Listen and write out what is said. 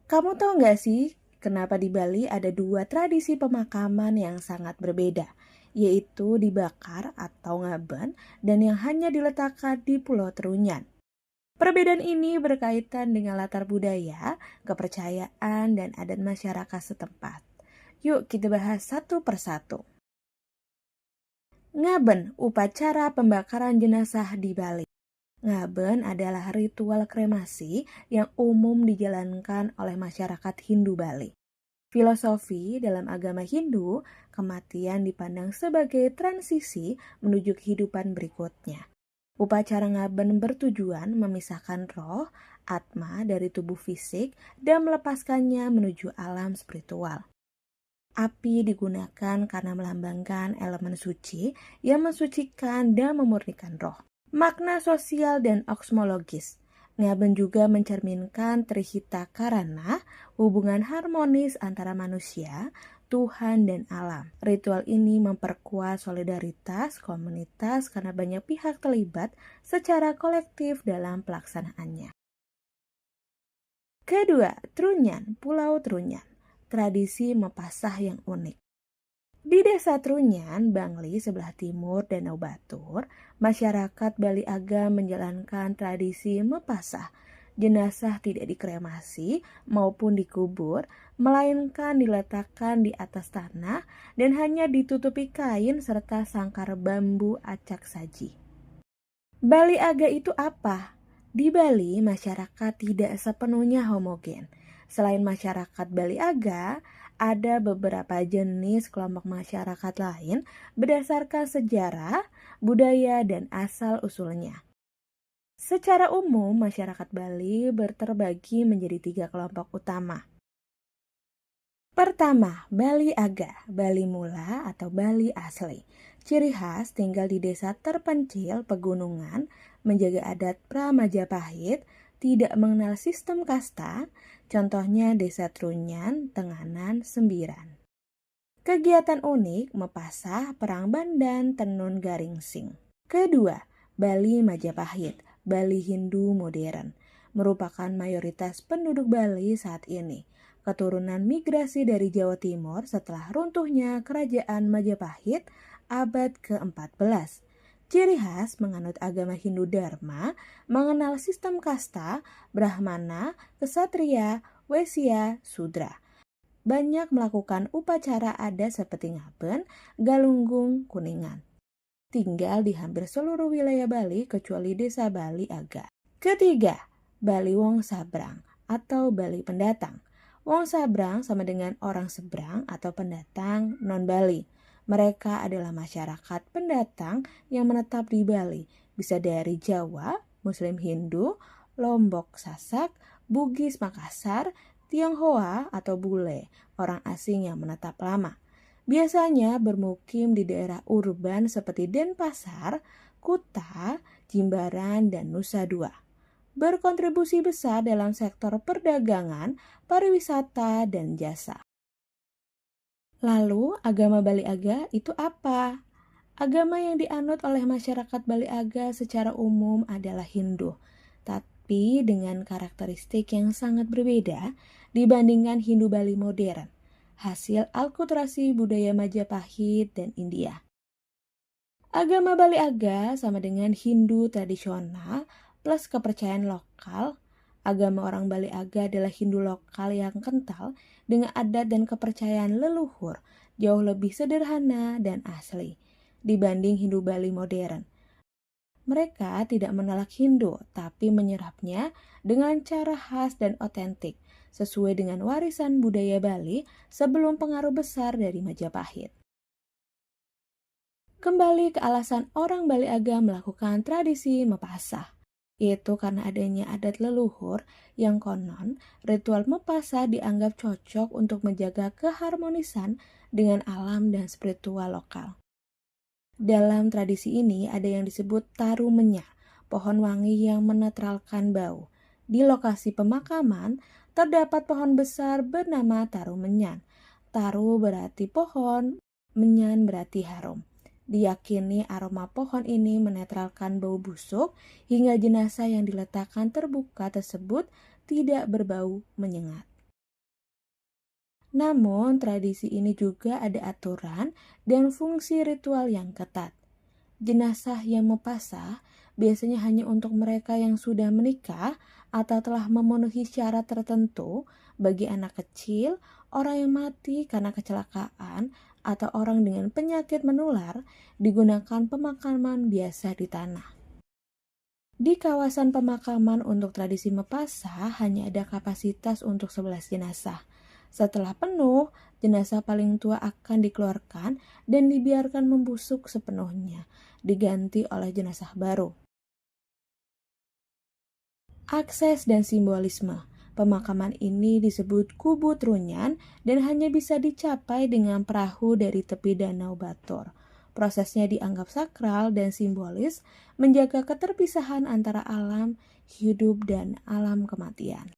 Kamu tahu nggak sih kenapa di Bali ada dua tradisi pemakaman yang sangat berbeda, yaitu dibakar atau ngaben dan yang hanya diletakkan di Pulau Trunyan. Perbedaan ini berkaitan dengan latar budaya, kepercayaan, dan adat masyarakat setempat. Yuk kita bahas satu persatu. Ngaben, upacara pembakaran jenazah di Bali. Ngaben adalah ritual kremasi yang umum dijalankan oleh masyarakat Hindu Bali. Filosofi dalam agama Hindu, kematian dipandang sebagai transisi menuju kehidupan berikutnya. Upacara ngaben bertujuan memisahkan roh, atma dari tubuh fisik dan melepaskannya menuju alam spiritual. Api digunakan karena melambangkan elemen suci yang mensucikan dan memurnikan roh. Makna sosial dan osmologis. Ngaben juga mencerminkan trihita karana, hubungan harmonis antara manusia, Tuhan, dan alam. Ritual ini memperkuat solidaritas komunitas karena banyak pihak terlibat secara kolektif dalam pelaksanaannya. Kedua, Trunyan, Pulau Trunyan. Tradisi mepasah yang unik. Di Desa Trunyan, Bangli sebelah timur Danau Batur, masyarakat Bali Aga menjalankan tradisi mepasah. Jenazah tidak dikremasi maupun dikubur, melainkan diletakkan di atas tanah dan hanya ditutupi kain serta sangkar bambu acak saji. Bali Aga itu apa? Di Bali, masyarakat tidak sepenuhnya homogen. Selain masyarakat Bali Aga, ada beberapa jenis kelompok masyarakat lain berdasarkan sejarah, budaya, dan asal-usulnya. Secara umum, masyarakat Bali terbagi menjadi 3 kelompok utama. Pertama, Bali Aga, Bali Mula atau Bali Asli. Ciri khas tinggal di desa terpencil pegunungan, menjaga adat pra-Majapahit, tidak mengenal sistem kasta, contohnya desa Trunyan, Tenganan, Sembiran. Kegiatan unik mepasah, perang bandan, tenun garingsing. Kedua, Bali Majapahit, Bali Hindu modern, merupakan mayoritas penduduk Bali saat ini. Keturunan migrasi dari Jawa Timur setelah runtuhnya kerajaan Majapahit abad ke-14. Ciri khas menganut agama Hindu Dharma, mengenal sistem kasta, Brahmana, Ksatria, Wesya, Sudra. Banyak melakukan upacara adat seperti ngaben, galunggung, kuningan. Tinggal di hampir seluruh wilayah Bali kecuali desa Bali Aga. Ketiga, Bali Wong Sabrang atau Bali Pendatang. Wong Sabrang sama dengan orang seberang atau pendatang non-Bali. Mereka adalah masyarakat pendatang yang menetap di Bali, bisa dari Jawa, Muslim Hindu, Lombok Sasak, Bugis Makassar, Tionghoa atau Bule, orang asing yang menetap lama. Biasanya bermukim di daerah urban seperti Denpasar, Kuta, Jimbaran, dan Nusa Dua. Berkontribusi besar dalam sektor perdagangan, pariwisata, dan jasa. Lalu, agama Bali Aga itu apa? Agama yang dianut oleh masyarakat Bali Aga secara umum adalah Hindu, tapi dengan karakteristik yang sangat berbeda dibandingkan Hindu Bali modern, hasil akulturasi budaya Majapahit dan India. Agama Bali Aga sama dengan Hindu tradisional plus kepercayaan lokal. Agama orang Bali Aga adalah Hindu lokal yang kental dengan adat dan kepercayaan leluhur, jauh lebih sederhana dan asli dibanding Hindu Bali modern. Mereka tidak menolak Hindu, tapi menyerapnya dengan cara khas dan otentik, sesuai dengan warisan budaya Bali sebelum pengaruh besar dari Majapahit. Kembali ke alasan orang Bali Aga melakukan tradisi mepasah, yaitu karena adanya adat leluhur yang konon ritual mepasah dianggap cocok untuk menjaga keharmonisan dengan alam dan spiritual lokal. Dalam tradisi ini ada yang disebut taru menya, pohon wangi yang menetralkan bau. Di lokasi pemakaman terdapat pohon besar bernama taru menyan. Taru berarti pohon, menyan berarti harum. Diyakini aroma pohon ini menetralkan bau busuk hingga jenazah yang diletakkan terbuka tersebut tidak berbau menyengat. Namun, tradisi ini juga ada aturan dan fungsi ritual yang ketat. Jenazah yang mepasah biasanya hanya untuk mereka yang sudah menikah atau telah memenuhi syarat tertentu. Bagi anak kecil, orang yang mati karena kecelakaan, atau orang dengan penyakit menular, digunakan pemakaman biasa di tanah. Di kawasan pemakaman untuk tradisi mepasah hanya ada kapasitas untuk 11 jenazah. Setelah penuh, jenazah paling tua akan dikeluarkan dan dibiarkan membusuk sepenuhnya, diganti oleh jenazah baru. Akses dan simbolisme. Pemakaman ini disebut Kubur Trunyan dan hanya bisa dicapai dengan perahu dari tepi Danau Batur. Prosesnya dianggap sakral dan simbolis, menjaga keterpisahan antara alam hidup dan alam kematian.